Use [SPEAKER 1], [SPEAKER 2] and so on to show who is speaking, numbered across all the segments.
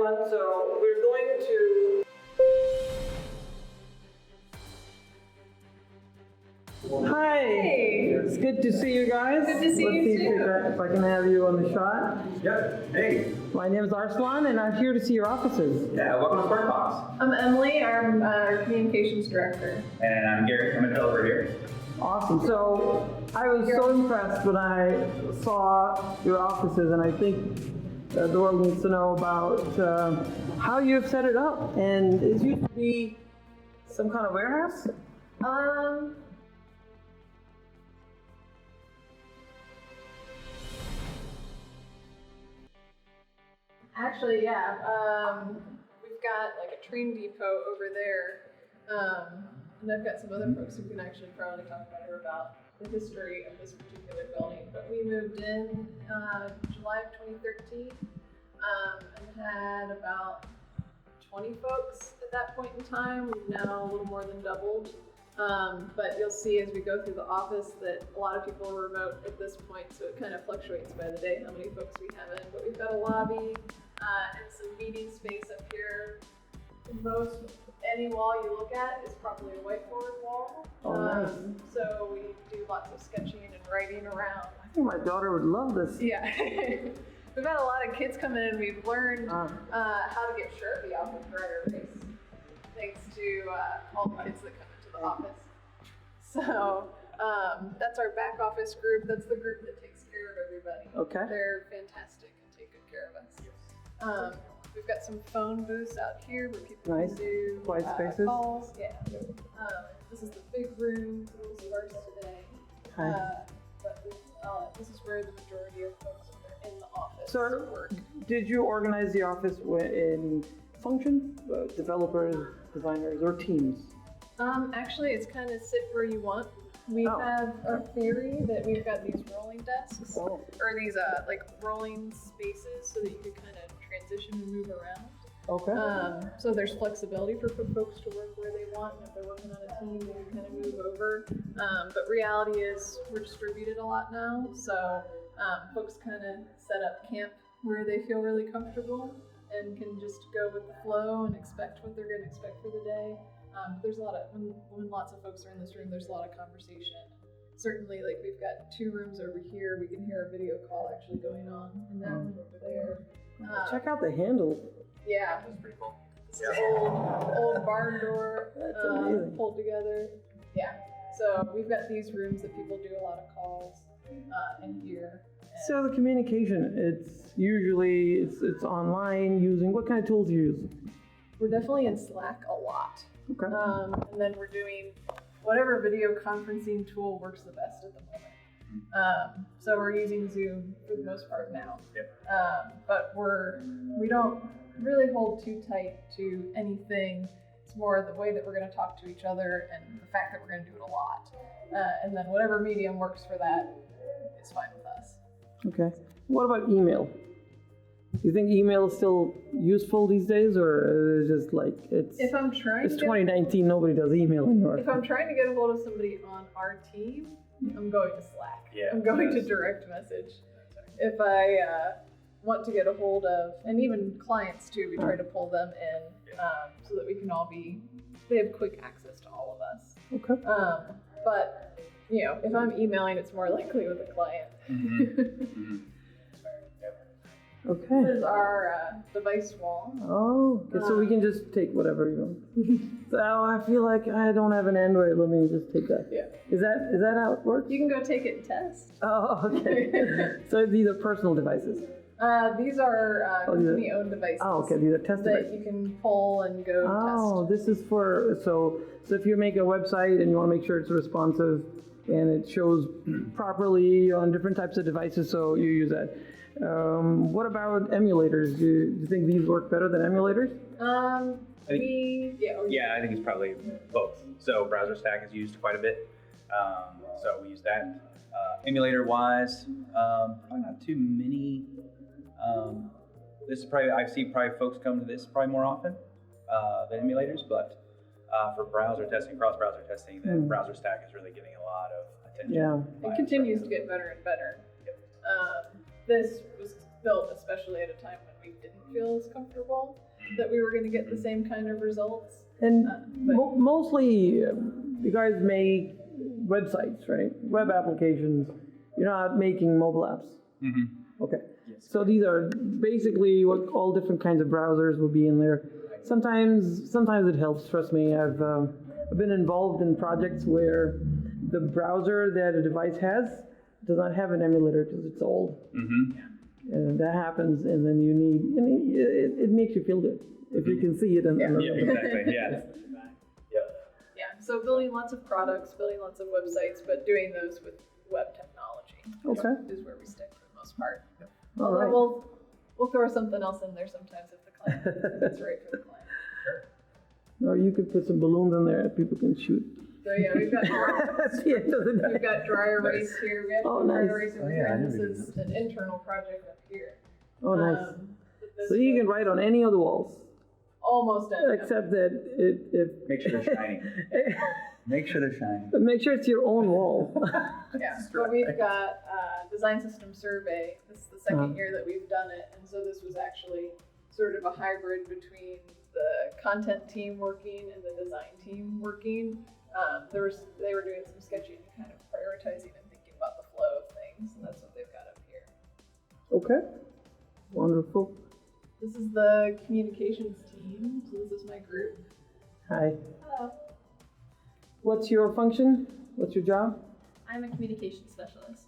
[SPEAKER 1] everyone. So we're going to... Hi!
[SPEAKER 2] Hey!
[SPEAKER 1] It's good to see you guys.
[SPEAKER 2] Good to see you too.
[SPEAKER 1] If I can have you on the shot.
[SPEAKER 3] Yep. Hey.
[SPEAKER 1] My name is Arsalan, and I'm here to see your offices.
[SPEAKER 3] Yeah, welcome to Sparkbox.
[SPEAKER 2] I'm Emily, I'm our communications director.
[SPEAKER 3] And I'm Gary, I'm a developer here.
[SPEAKER 1] Awesome. So I was so impressed when I saw your offices, and I think the world needs to know about how you've set it up. And it used to be some kind of warehouse?
[SPEAKER 2] Actually, yeah. We've got like a train depot over there. And I've got some other folks who can actually probably talk better about the history of this particular building. But we moved in July of 2013 and had about 20 folks at that point in time. We've now a little more than doubled. But you'll see as we go through the office that a lot of people are remote at this point, so it kind of fluctuates by the day how many folks we have in. But we've got a lobby and some meeting space up here. Most any wall you look at is probably a whiteboard wall.
[SPEAKER 1] Oh, nice.
[SPEAKER 2] So we do lots of sketching and writing around.
[SPEAKER 1] I think my daughter would love this.
[SPEAKER 2] Yeah. We've had a lot of kids come in and we've learned how to get Sharpie off of dry erase, thanks to all the kids that come into the office. So that's our back office group. That's the group that takes care of everybody.
[SPEAKER 1] Okay.
[SPEAKER 2] They're fantastic and take good care of us. We've got some phone booths out here where people can do
[SPEAKER 1] quiet spaces.
[SPEAKER 2] Calls. Yeah. This is the big room. This is ours today. But this is where the majority of folks are in the office work.
[SPEAKER 1] Did you organize the office in functions, developers, designers, or teams?
[SPEAKER 2] Actually, it's kind of sit where you want. We have a theory that we've got these rolling desks, or these like rolling spaces, so that you can kind of transition and move around.
[SPEAKER 1] Okay.
[SPEAKER 2] So there's flexibility for folks to work where they want, and if they're working on a team, they can kind of move over. But reality is we're distributed a lot now, so folks kind of set up camp where they feel really comfortable and can just go with the flow and expect what they're going to expect for the day. There's a lot of, when lots of folks are in this room, there's a lot of conversation. Certainly, like we've got 2 rooms over here, we can hear a video call actually going on in that room over there.
[SPEAKER 1] Check out the handle.
[SPEAKER 2] Yeah.
[SPEAKER 3] That's pretty cool.
[SPEAKER 2] This is old barn door, pulled together. Yeah. So we've got these rooms that people do a lot of calls in here.
[SPEAKER 1] So the communication, it's usually it's online using, what kind of tools do you use?
[SPEAKER 2] We're definitely in Slack a lot.
[SPEAKER 1] Okay.
[SPEAKER 2] And then we're doing whatever video conferencing tool works the best at the moment. So we're using Zoom for the most part now.
[SPEAKER 3] Yep.
[SPEAKER 2] But we don't really hold too tight to anything. It's more the way that we're going to talk to each other and the fact that we're going to do it a lot. And then whatever medium works for that is fine with us.
[SPEAKER 1] Okay. What about email? Do you think email is still useful these days, or is it just like it's 2019, nobody does email anymore?
[SPEAKER 2] If I'm trying to get a hold of somebody on our team, I'm going to Slack.
[SPEAKER 3] Yeah,
[SPEAKER 2] I'm going to direct message. If I want to get a hold of, and even clients too, we try to pull them in so that we can all they have quick access to all of us.
[SPEAKER 1] Okay.
[SPEAKER 2] But, if I'm emailing, it's more likely with a client.
[SPEAKER 3] Mm-hmm.
[SPEAKER 1] Okay.
[SPEAKER 2] This is our device wall.
[SPEAKER 1] Oh, okay, so we can just take whatever you want. So I feel like I don't have an Android. Let me just take that.
[SPEAKER 2] Yeah.
[SPEAKER 1] Is that how it works?
[SPEAKER 2] You can go take it and test.
[SPEAKER 1] Oh, okay. So these are personal devices.
[SPEAKER 2] These are company-owned devices.
[SPEAKER 1] Oh, okay. These are test devices
[SPEAKER 2] that you can pull and go test.
[SPEAKER 1] Oh, this is for so if you make a website and you want to make sure it's responsive and it shows properly on different types of devices, so you use that. What about emulators? Do you think these work better than emulators?
[SPEAKER 3] I think it's probably both. So browser stack is used quite a bit. So we use that. Emulator-wise, probably not too many. This is probably, I see probably folks come to this probably more often than emulators, but for browser testing, cross-browser testing, the browser stack is really getting a lot of attention.
[SPEAKER 1] Yeah.
[SPEAKER 2] It continues to get better and better. This was built especially at a time when we didn't feel as comfortable that we were going to get the same kind of results.
[SPEAKER 1] And
[SPEAKER 2] But-
[SPEAKER 1] mostly, you guys make websites, right? Web applications. You're not making mobile apps.
[SPEAKER 3] Mm-hmm.
[SPEAKER 1] Okay.
[SPEAKER 3] Yes.
[SPEAKER 1] So these are basically what all different kinds of browsers will be in there. Sometimes it helps. Trust me, I've been involved in projects where the browser that a device has does not have an emulator because it's old.
[SPEAKER 3] Mm-hmm.
[SPEAKER 1] And that happens, and then it makes you feel good if you can see it.
[SPEAKER 3] Yeah, exactly. Yeah.
[SPEAKER 2] Yeah, so building lots of products, building lots of websites, but doing those with web technology
[SPEAKER 1] Okay.
[SPEAKER 2] is where we stick for the most part.
[SPEAKER 1] All
[SPEAKER 2] Although
[SPEAKER 1] right.
[SPEAKER 2] we'll throw something else in there sometimes if the client it's right for the client.
[SPEAKER 1] Or you could put some balloons in there that people can shoot.
[SPEAKER 2] So yeah, we've got
[SPEAKER 1] That's the end of the
[SPEAKER 2] we've
[SPEAKER 1] night.
[SPEAKER 2] got dry erase here. We have
[SPEAKER 1] Oh,
[SPEAKER 2] dry
[SPEAKER 1] nice.
[SPEAKER 2] erase over
[SPEAKER 4] Oh,
[SPEAKER 2] here,
[SPEAKER 4] yeah, I
[SPEAKER 2] and
[SPEAKER 4] never
[SPEAKER 2] this is an internal project up here.
[SPEAKER 1] Oh, nice.
[SPEAKER 2] But this
[SPEAKER 1] So you
[SPEAKER 2] was
[SPEAKER 1] can write on any of the walls,
[SPEAKER 2] almost any of them.
[SPEAKER 1] except that it
[SPEAKER 3] Make sure they're shiny.
[SPEAKER 4] Make sure they're shining.
[SPEAKER 1] make sure it's your own wall.
[SPEAKER 2] Yeah, but we've got design system survey. This is the second
[SPEAKER 1] Uh-huh.
[SPEAKER 2] year that we've done it, and so this was actually sort of a hybrid between the content team working and the design team working. They were doing some sketching and kind of prioritizing and thinking about the flow of things, and that's what they've got up here.
[SPEAKER 1] Okay. Wonderful.
[SPEAKER 2] This is the communications team. So this is my group.
[SPEAKER 1] Hi.
[SPEAKER 2] Hello.
[SPEAKER 1] What's your function? What's your job?
[SPEAKER 5] I'm a communications specialist.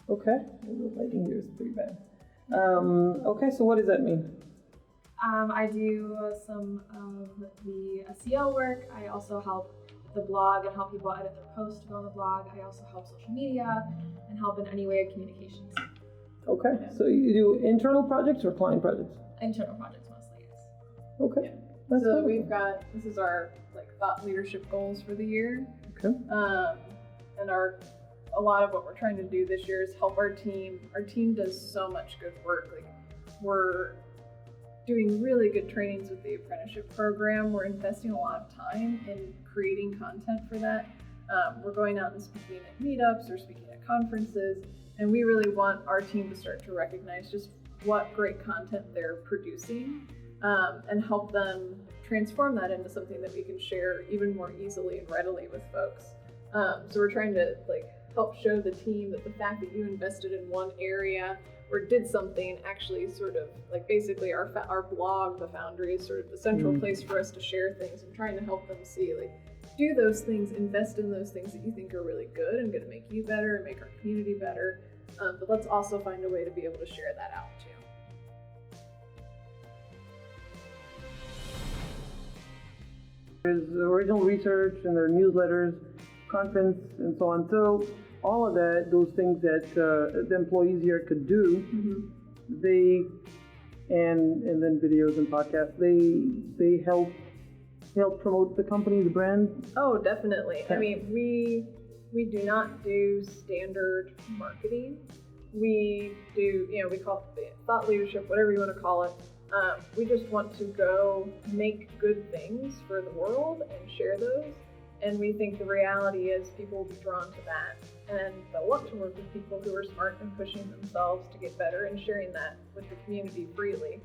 [SPEAKER 1] Okay. The lighting here is pretty bad. Okay, so what does that mean?
[SPEAKER 5] I do some of the SEO work. I also help the blog and help people edit their posts to go on the blog. I also help social media and help in any way of communications.
[SPEAKER 1] Okay. So you do internal projects or client projects?
[SPEAKER 5] Internal projects mostly, yes.
[SPEAKER 1] Okay. That's
[SPEAKER 2] So
[SPEAKER 1] fine.
[SPEAKER 2] we've got, this is our thought leadership goals for the year.
[SPEAKER 1] Okay.
[SPEAKER 2] And a lot of what we're trying to do this year is help our team. Our team does so much good work. Like, we're doing really good trainings with the apprenticeship program. We're investing a lot of time in creating content for that. We're going out and speaking at meetups or speaking at conferences, and we really want our team to start to recognize just what great content they're producing, and help them transform that into something that we can share even more easily and readily with folks. So we're trying to help show the team that the fact that you invested in one area or did something actually sort of basically our blog, The Foundry, is sort of the central place for us to share things, and trying to help them see do those things, invest in those things that you think are really good and going to make you better and make our community better. But let's also find a way to be able to share that out too.
[SPEAKER 1] There's original research and there are newsletters, conference, and so on. So all of that, those things that the employees here could do, they and then videos and podcasts, they help promote the company, the brand.
[SPEAKER 2] Oh, definitely.
[SPEAKER 1] Okay.
[SPEAKER 2] I mean, we do not do standard marketing. We do, we call it thought leadership, whatever you want to call it. We just want to go make good things for the world and share those. And we think the reality is people will be drawn to that. And they'll want to work with people who are smart and pushing themselves to get better and sharing that with the community freely.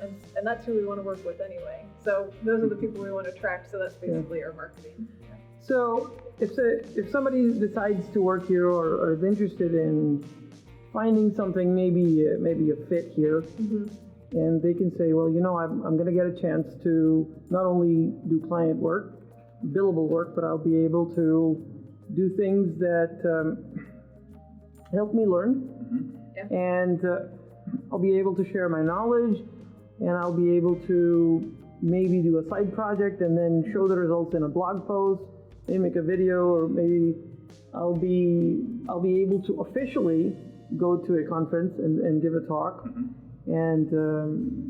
[SPEAKER 2] And that's who we want to work with anyway. So those are the people we want to attract. So that's basically our marketing.
[SPEAKER 1] So if somebody decides to work here or is interested in finding something, maybe a fit here, and they can say, well, I'm going to get a chance to not only do client work, billable work, but I'll be able to do things that help me learn, and I'll be able to share my knowledge, and I'll be able to maybe do a side project and then show the results in a blog post, maybe make a video, or maybe I'll be able to officially go to a conference and give a talk, and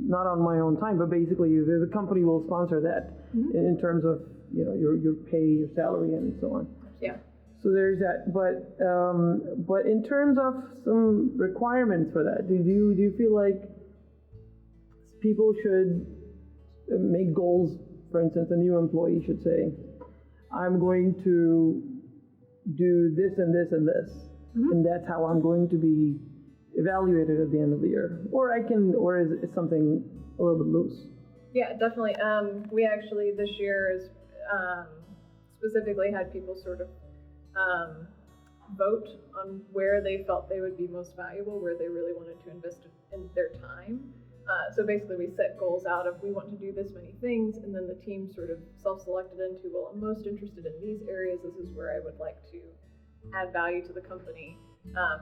[SPEAKER 1] not on my own time, but basically the company will sponsor that in terms of your pay, your salary, and so on.
[SPEAKER 2] Yeah.
[SPEAKER 1] So there's that. But in terms of some requirements for that, do you feel like people should make goals? For instance, a new employee should say, I'm going to do this and this and this, and that's how I'm going to be evaluated at the end of the year, or is it something a little bit loose?
[SPEAKER 2] Yeah, definitely. We actually this year is specifically had people sort of vote on where they felt they would be most valuable, where they really wanted to invest in their time. So basically we set goals out of we want to do this many things, and then the team sort of self-selected into, well, I'm most interested in these areas, this is where I would like to add value to the company.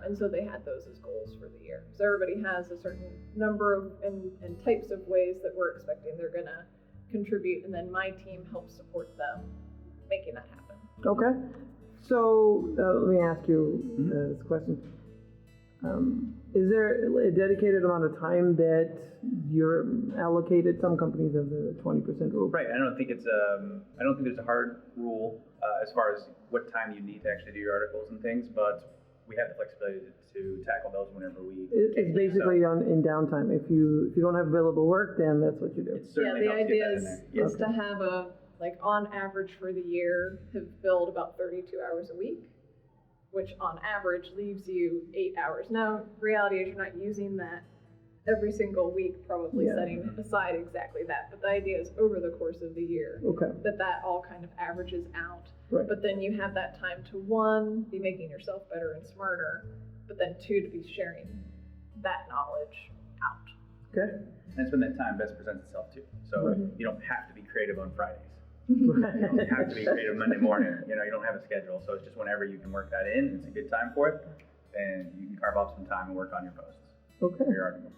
[SPEAKER 2] And so they had those as goals for the year. So everybody has a certain number of and types of ways that we're expecting they're gonna contribute, and then my team helps support them making that happen.
[SPEAKER 1] Okay. So let me ask you this question. Is there a dedicated amount of time that you're allocated? Some companies have the 20% rule.
[SPEAKER 3] Right. I don't think there's a hard rule as far as what time you need to actually do your articles and things, but we have the flexibility to tackle those whenever we.
[SPEAKER 1] It's basically in downtime. If you don't have available work, then that's what you do.
[SPEAKER 2] Yeah, the idea is to have on average for the year, have billed about 32 hours a week, which on average leaves you 8 hours. Now, reality is you're not using that every single week, probably setting aside exactly that. But the idea is over the course of the year, that all kind of averages out.
[SPEAKER 1] Right.
[SPEAKER 2] But then you have that time to, one, be making yourself better and smarter, but then two, to be sharing that knowledge out.
[SPEAKER 1] Okay.
[SPEAKER 3] And it's when that time best presents itself too. So you don't have to be creative on Fridays. You don't have to be creative Monday morning. You don't have a schedule. So it's just whenever you can work that in, it's a good time for it, and you can carve off some time and work on your posts.
[SPEAKER 1] Okay.
[SPEAKER 3] Your articles.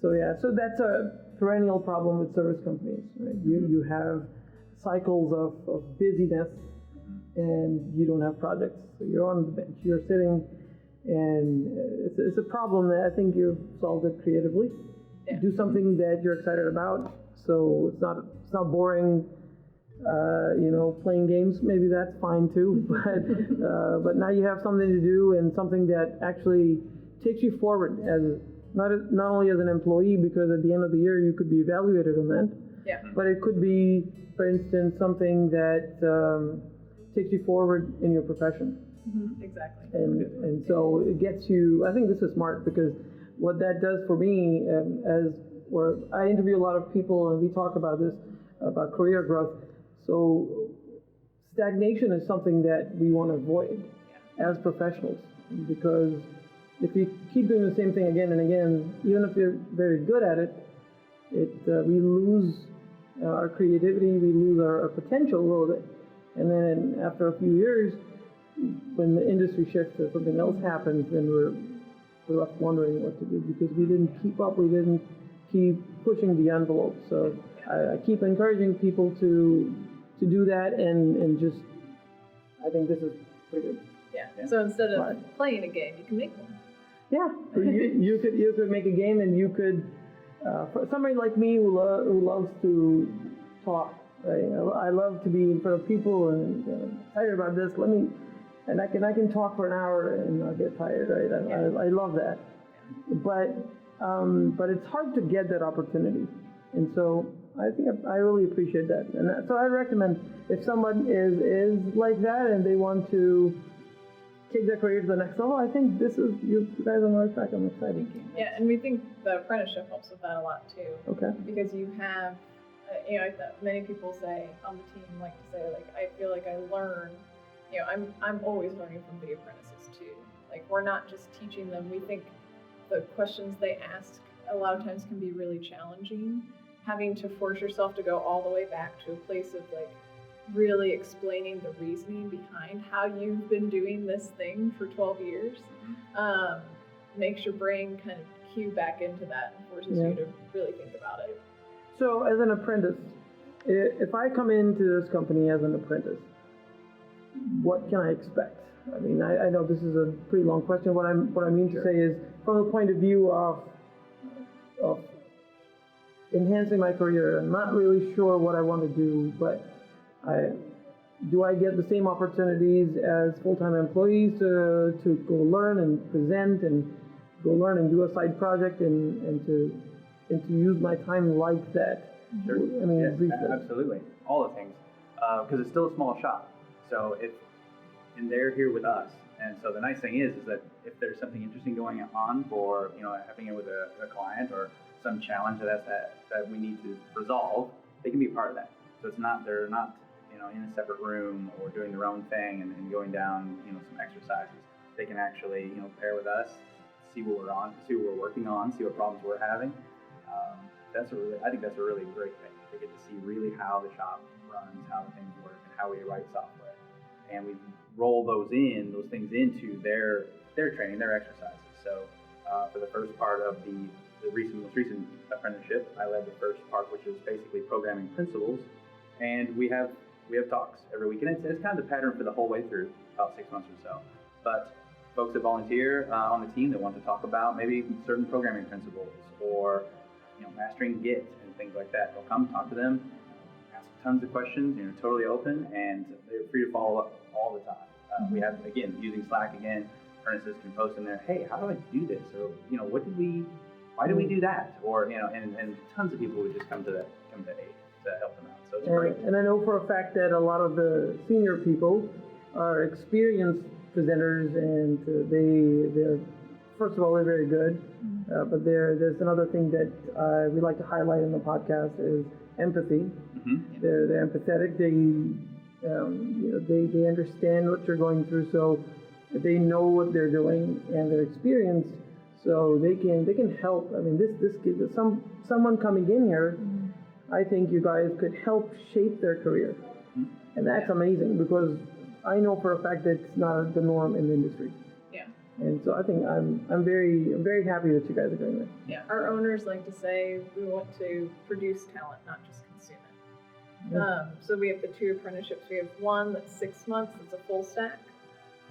[SPEAKER 1] So that's a perennial problem with service companies, right? You have cycles of busyness, and you don't have projects. So you're on the bench, you're sitting, and it's a problem that I think you've solved it creatively. Yeah. Do something that you're excited about, so it's not boring. Playing games, maybe that's fine too, but now you have something to do and something that actually takes you forward as not only as an employee, because at the end of the year you could be evaluated on that, but it could be, for instance, something that takes you forward in your profession.
[SPEAKER 2] Exactly.
[SPEAKER 1] And so it gets you, I think this is smart, because what that does for me, where I interview a lot of people and we talk about this, about career growth. So stagnation is something that we want to avoid as professionals, because if you keep doing the same thing again and again, even if you're very good at it, we lose our creativity, we lose our potential a little bit. And then after a few years, when the industry shifts or something else happens, then we're left wondering what to do, because we didn't keep up, we didn't keep pushing the envelope. So I keep encouraging people to do that, and just, I think this is pretty good.
[SPEAKER 2] Yeah. So instead of playing a game, you can make one.
[SPEAKER 1] Yeah. you could make a game, and you could, for somebody like me who loves to talk, right? I love to be in front of people and excited about this. And I can talk for an hour and not get tired, right? I love that. But it's hard to get that opportunity, and so I think I really appreciate that. And so I recommend, if someone is like that and they want to take their career to the next level, I think you guys are on the right track. I'm excited.
[SPEAKER 2] Yeah, and we think the apprenticeship helps with that a lot too.
[SPEAKER 1] Okay. Because
[SPEAKER 2] you have, many people say on the team like to say, I feel like I learn. I'm always learning from the apprentices too. We're not just teaching them. We think the questions they ask a lot of times can be really challenging. Having to force yourself to go all the way back to a place of really explaining the reasoning behind how you've been doing this thing for 12 years makes your brain kind of cue back into that and forces you to really think about it.
[SPEAKER 1] So as an apprentice, if I come into this company as an apprentice, what can I expect? I mean, I know this is a pretty long question. What I mean to say is, from the point of view of enhancing my career, I'm not really sure what I want to do, but do I get the same opportunities as full-time employees to go learn and present and go learn and do a side project and to use my time like that?
[SPEAKER 3] Sure.
[SPEAKER 1] I mean,
[SPEAKER 3] yes, absolutely. All the things. Because it's still a small shop. So and they're here with us, And so the nice thing is that if there's something interesting going on for, happening with a client or some challenge that we need to resolve, they can be part of that. So they're not, in a separate room or doing their own thing and going down, some exercises. They can actually, pair with us, see what we're working on, see what problems we're having. I think that's a really great thing. They get to see really how the shop runs, how the things work, and how we write software. And we roll those things into their training, their exercises. So for the first part of the most recent apprenticeship, I led the first part, which is basically programming principles. And we have talks every week, and it's kind of the pattern for the whole way through, about 6 months or so. But folks that volunteer on the team that want to talk about maybe certain programming principles or mastering Git and things like that, they'll come talk to them, ask tons of questions, totally open, and they're free to follow up all the time. We have, again, using Slack again, apprentices can post in there, hey, how do I do this? Or why do we do that? Or and tons of people would just come to aid to help them out. So it's great.
[SPEAKER 1] And I know for a fact that a lot of the senior people are experienced presenters, and they're first of all, they're very good. But there's another thing that we like to highlight in the podcast is empathy.
[SPEAKER 3] Mm-hmm.
[SPEAKER 1] They're empathetic. They understand what you're going through, so they know what they're doing and they're experienced, so they can help. I mean, this kid, someone coming in here, I think you guys could help shape their career, and that's amazing because I know for a fact that it's not the norm in the industry.
[SPEAKER 2] Yeah.
[SPEAKER 1] And so I think I'm very happy that you guys are doing this.
[SPEAKER 2] Yeah. Our owners like to say we want to produce talent, not just consume it.
[SPEAKER 1] Yeah.
[SPEAKER 2] So we have the 2 apprenticeships. We have one that's 6 months, that's a full stack.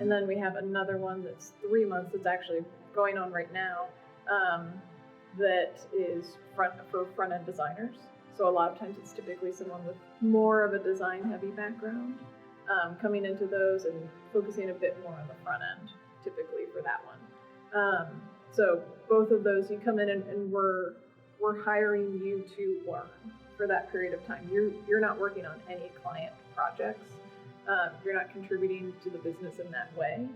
[SPEAKER 2] And then we have another one that's 3 months that's actually going on right now, that is for front-end designers. So a lot of times it's typically someone with more of a design-heavy background coming into those and focusing a bit more on the front end, typically for that one. So both of those, you come in and we're hiring you to learn for that period of time. You're not working on any client projects. You're not contributing to the business in that way.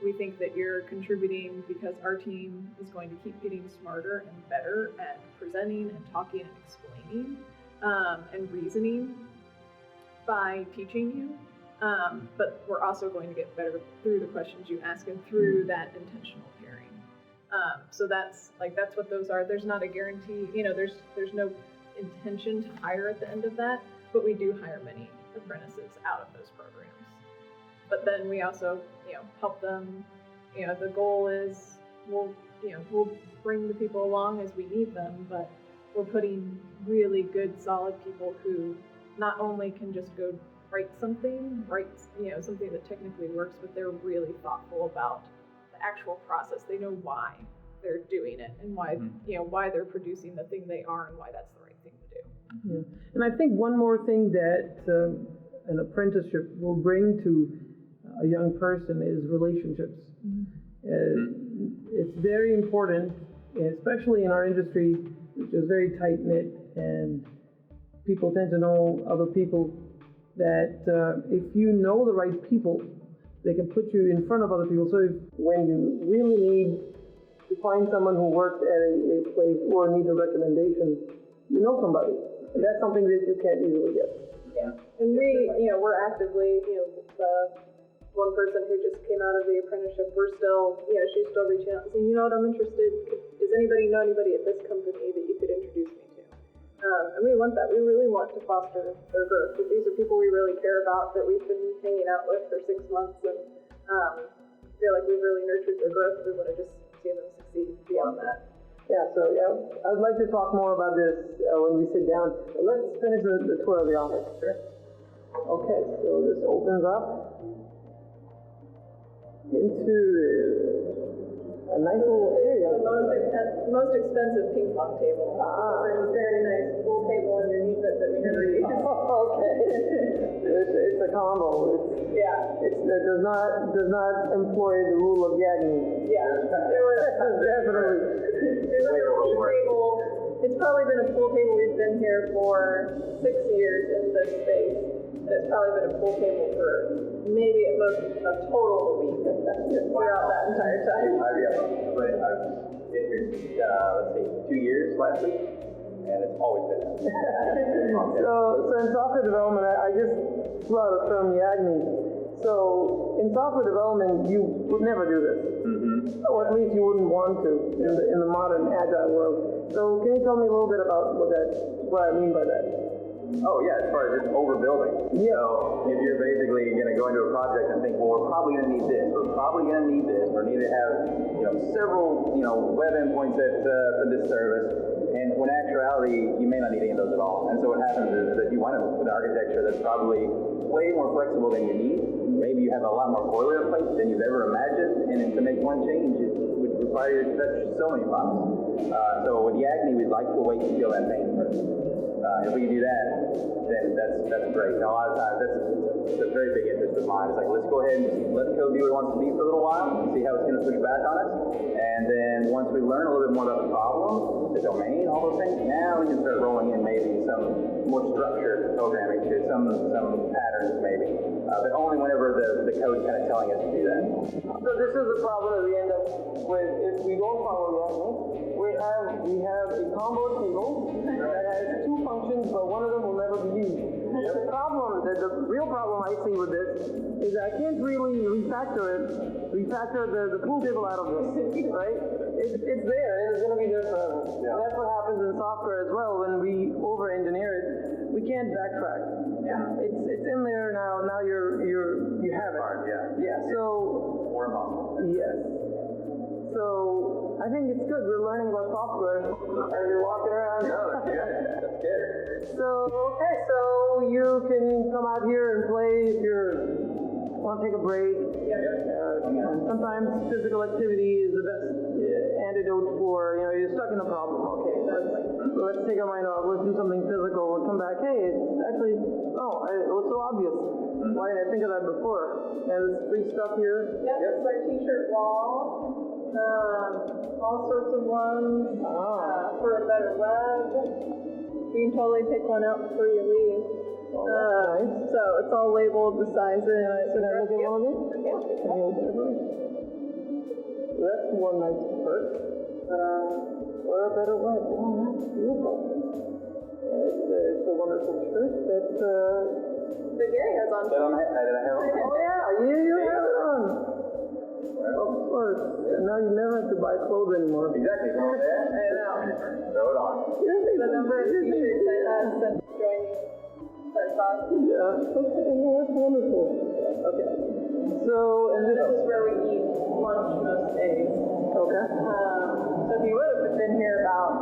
[SPEAKER 2] We think that you're contributing because our team is going to keep getting smarter and better at presenting and talking and explaining and reasoning by teaching you. But we're also going to get better through the questions you ask and through that intentional pairing. So that's what those are. There's not a guarantee, there's no intention to hire at the end of that, but we do hire many apprentices out of those programs. But then we also, help them. The goal is we'll bring the people along as we need them, but we're putting really good, solid people who not only can just go write something that technically works, but they're really thoughtful about the actual process. They know why they're doing it and why, why they're producing the thing they are and why that's the right thing to do.
[SPEAKER 1] Yeah. And I think one more thing that an apprenticeship will bring to a young person is relationships. It's very important, especially in our industry, which is very tight-knit, and people tend to know other people, that if you know the right people, they can put you in front of other people. So when you really need to find someone who works at a place or needs a recommendation, you know somebody. And that's something that you can't easily get.
[SPEAKER 2] Yeah. And we're actively, the one person who just came out of the apprenticeship, she's still reaching out and saying, I'm interested. Does anybody know anybody at this company that you could introduce me to? And we want that. We really want to foster their growth. But these are people we really care about that we've been hanging out with for 6 months and feel like we've really nurtured their growth. We want to just see them succeed beyond that.
[SPEAKER 1] Yeah, so I'd like to talk more about this when we sit down. Let's finish the tour of the office. Sure. Okay, so this opens up into a nice little area.
[SPEAKER 2] The most expensive ping pong table. There's a very nice pool table underneath it that we never use.
[SPEAKER 1] Okay. It's a combo. It does not employ the rule of gagging.
[SPEAKER 2] Yeah. It was
[SPEAKER 1] definitely.
[SPEAKER 2] It was a pool table. It's probably been a pool table. We've been here for 6 years in this space. And it's probably been a pool table for maybe at most a total of a week throughout that entire time.
[SPEAKER 3] I've been here, let's see, 2 years last week, and it's always been that.
[SPEAKER 1] So in software development, I just threw out a term, Yagni. So in software development, you would never do this, or at least you wouldn't want to in the modern agile world. So can you tell me a little bit about what I mean by that?
[SPEAKER 3] Oh yeah, as far as just overbuilding.
[SPEAKER 1] Yeah.
[SPEAKER 3] So if you're basically going to go into a project and think, well, we're probably going to need this, we're probably going to need this, we need to have several web endpoints for this service, and when actuality you may not need any of those at all. And so what happens is that you wind up with an architecture that's probably way more flexible than you need. Maybe you have a lot more boilerplate than you've ever imagined, and to make one change it would require you to touch so many files. So with Yagni, we'd like to wait and feel that pain first. If we can do that, then that's great. And a lot of times that's a very big interest of mine. It's like, let's go ahead and just let the code be what it wants to be for a little while, see how it's going to push back on us, and then once we learn a little bit more about the problem, the domain, all those things, now we can start rolling in maybe some more structured programming to some patterns maybe, but only whenever the code's kind of telling us to do that.
[SPEAKER 1] So this is the problem that we end up with if we don't follow Yagni. We have a combo table that has two functions, but one of them will never be used. The problem, the real problem I see with this is I can't really refactor the pool table out of this, right? It's there, and it's going to be there forever.
[SPEAKER 3] Yeah.
[SPEAKER 1] And that's what happens in software as well. When we over-engineer it, we can't backtrack.
[SPEAKER 3] Yeah.
[SPEAKER 1] It's in there now. Now you have it.
[SPEAKER 3] Hard, yeah.
[SPEAKER 1] Yeah. So.
[SPEAKER 3] Or impossible.
[SPEAKER 1] Yes. So I think it's good. We're learning about software as you're walking around.
[SPEAKER 3] No, that's good. That's good.
[SPEAKER 1] So you can come out here and play if you want to take a break. And sometimes physical activity is the best antidote for, you're stuck in a problem. Okay, let's take our mind off. Let's do something physical and come back. Hey, it's actually, it was so obvious. Why didn't I think of that before? And there's free stuff here.
[SPEAKER 2] Yep, it's our t-shirt wall. All sorts of ones for a better web. You can totally pick one out before you leave.
[SPEAKER 1] Nice.
[SPEAKER 2] So it's all labeled with sizes.
[SPEAKER 1] Can I look at one of them?
[SPEAKER 2] Yeah.
[SPEAKER 1] Can you open it for me? That's one nice perk. Or a better web. Oh, that's beautiful. It's a wonderful shirt that
[SPEAKER 2] Gary has on.
[SPEAKER 3] Did I have it?
[SPEAKER 1] Oh yeah, you have it on. Of course. Now you never have to buy clothes anymore.
[SPEAKER 3] Exactly. Throw it there.
[SPEAKER 2] I know.
[SPEAKER 3] Throw it on.
[SPEAKER 2] The number of t-shirts I have since joining Sparkbox.
[SPEAKER 1] Yeah. Okay, well, that's wonderful. Okay. So, and
[SPEAKER 2] This is where we eat lunch most days.
[SPEAKER 1] okay.
[SPEAKER 2] So if you would have been here about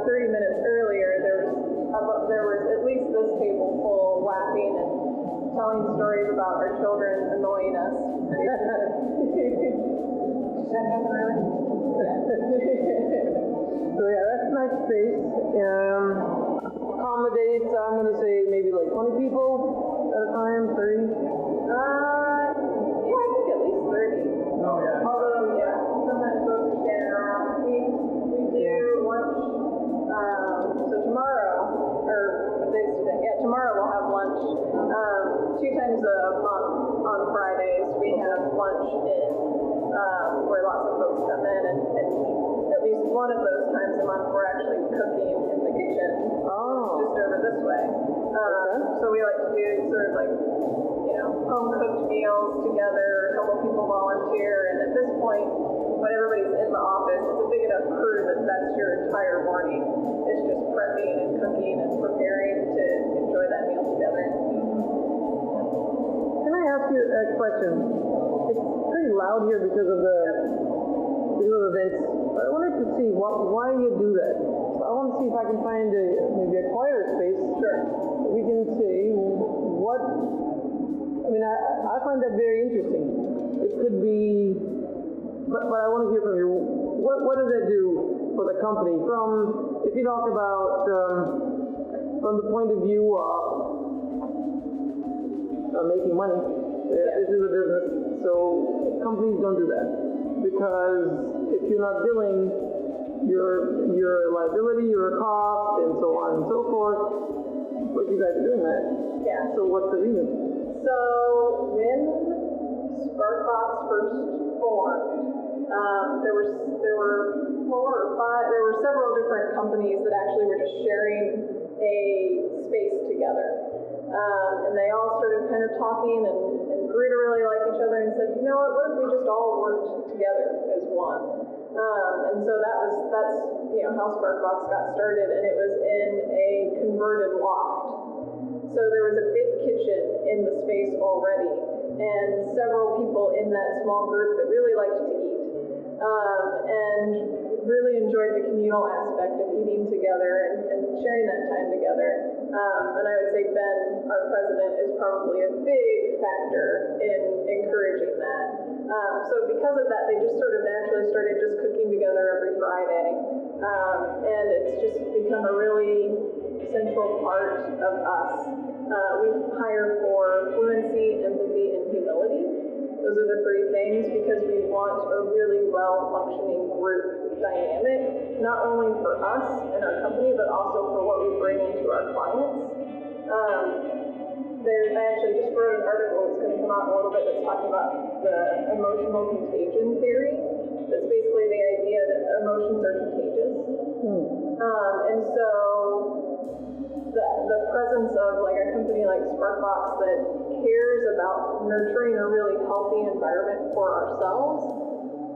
[SPEAKER 2] 30 minutes earlier, there was at least this table full laughing and telling stories about our children annoying us.
[SPEAKER 1] So yeah, that's a nice space. Accommodates, I'm going to say maybe like 20 people at a time, 30.
[SPEAKER 2] Yeah, I think at least 30.
[SPEAKER 3] Oh yeah.
[SPEAKER 2] Although, yeah, sometimes folks are standing around. We do lunch. So tomorrow, or what day is today? Yeah, tomorrow we'll have lunch. 2 times a month on Fridays we have lunch in where lots of folks come in, and at least one of those times a month we're actually cooking in the kitchen.
[SPEAKER 1] Oh.
[SPEAKER 2] Just over this way. So we like to do sort of like, home cooked meals together. A couple people volunteer, and at this point, when everybody's in the office, it's a big enough crew that's your entire morning. It's just prepping and cooking and preparing to enjoy that meal together.
[SPEAKER 1] Can I ask you a question? It's pretty loud here because of the events. I wanted to see why you do that. I want to see if I can find maybe a quieter space.
[SPEAKER 2] Sure.
[SPEAKER 1] We can see what. I mean, I find that very interesting. It could be, but I want to hear from you. What does that do for the company? If you talk about from the point of view of making money, this is a business, so companies don't do that because if you're not billing your liability, your cost, and so on and so forth, But you guys are doing that.
[SPEAKER 2] Yeah.
[SPEAKER 1] So what's the reason?
[SPEAKER 2] So when Sparkbox first formed, there were 4 or 5. There were several different companies that actually were just sharing a space together, and they all started kind of talking and grew to really like each other and said, you know what if we just all worked together as one? And so that's how Sparkbox got started, and it was in a converted loft. So there was a big kitchen in the space already, and several people in that small group that really liked to eat, and really enjoyed the communal aspect of eating together and sharing that time together. And I would say Ben, our president, is probably a big factor in encouraging that. So because of that, they just sort of naturally started just cooking together every Friday. And it's just become a really central part of us. We hire for fluency, empathy, and humility. Those are the 3 things because we want a really well-functioning group dynamic, not only for us and our company, but also for what we bring into our clients. I actually just wrote an article that's going to come out in a little bit that's talking about the emotional contagion theory. That's basically the idea that emotions are contagious. And so the presence of like a company like Sparkbox that cares about nurturing a really healthy environment for ourselves,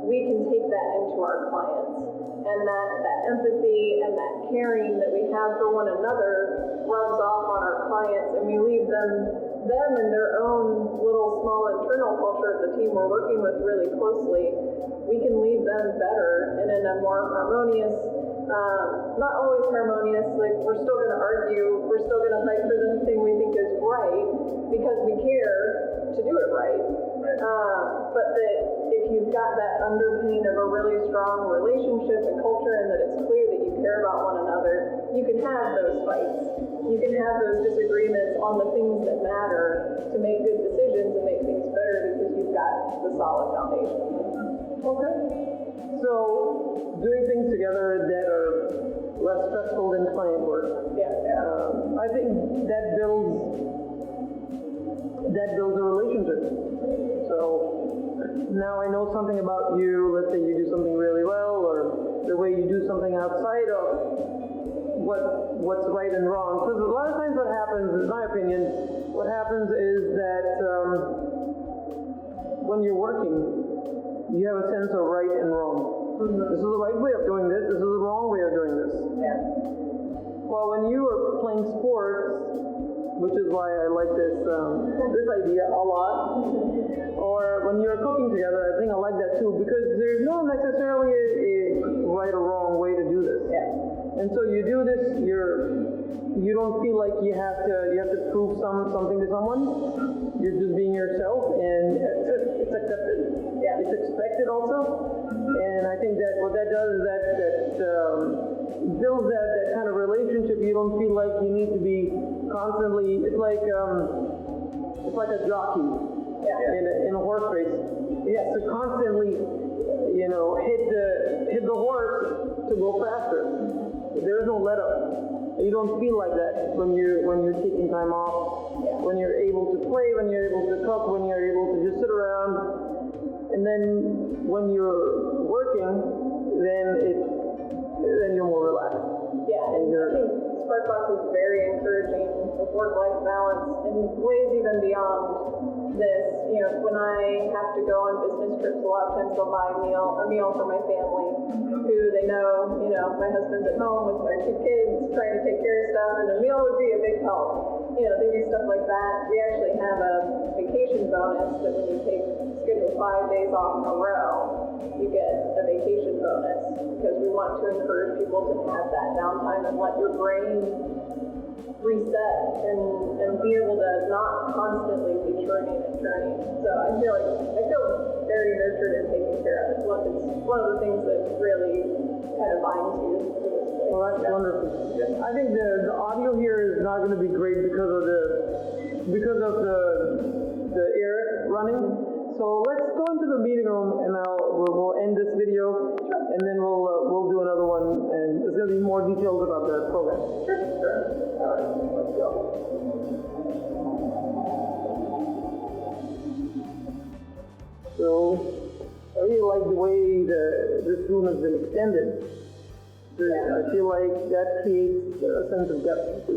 [SPEAKER 2] we can take that into our clients. And that empathy and that caring that we have for one another rubs off on our clients, and we leave them in their own little small internal culture of the team we're working with really closely. We can leave them better and in a more harmonious, not always harmonious, like we're still going to argue, we're still going to fight for the thing we think is right because we care to do it right. But that if you've got that underpinning of a really strong relationship and culture, and that it's clear that you care about one another, you can have those fights. You can have those disagreements on the things that matter to make good decisions and make things better because you've got the solid foundation.
[SPEAKER 1] Okay. So doing things together that are less stressful than client work.
[SPEAKER 2] Yeah.
[SPEAKER 1] I think that builds a relationship. So now I know something about you. Let's say you do something really well, or the way you do something outside of what's right and wrong. Because a lot of times what happens, in my opinion, what happens is that when you're working, you have a sense of right and wrong. This is the right way of doing this. This is the wrong way of doing this.
[SPEAKER 2] Yeah.
[SPEAKER 1] Well, when you are playing sports, which is why I like this idea a lot, or when you're cooking together, I think I like that too, because there's not necessarily a right or wrong way to do this.
[SPEAKER 2] Yeah.
[SPEAKER 1] And so you do this, you don't feel like you have to prove something to someone. You're just being yourself, and it's accepted.
[SPEAKER 2] Yeah.
[SPEAKER 1] It's expected also. And I think that what that does is that builds that kind of relationship. You don't feel like you need to be constantly. It's like a jockey in a horse race. He has to constantly, hit the horse to go faster. There is no let up. You don't feel like that when you're taking time off, when you're able to play, when you're able to cook, when you're able to just sit around. And then when you're working, then you're more relaxed.
[SPEAKER 2] Yeah, and I think Sparkbox is very encouraging with work-life balance in ways even beyond this. When I have to go on business trips, a lot of times they'll buy a meal for my family, who they know, my husband's at home with our 2 kids trying to take care of stuff, and a meal would be a big help. They do stuff like that. We actually have a vacation bonus that when you schedule 5 days off in a row, you get a vacation bonus, because we want to encourage people to have that downtime and let your brain reset and be able to not constantly be churning and churning. So I feel very nurtured and taken care of. It's one of the things that really kind of binds you to this place.
[SPEAKER 1] Well, that's wonderful. Yeah. I think the audio here is not going to be great because of the air running. So let's go into the meeting room, and we'll end this video, and then we'll do another one, and it's going to be more details about the program. Sure. All right, let's go. So I really like the way this room has been extended. I feel like that creates a sense of depth.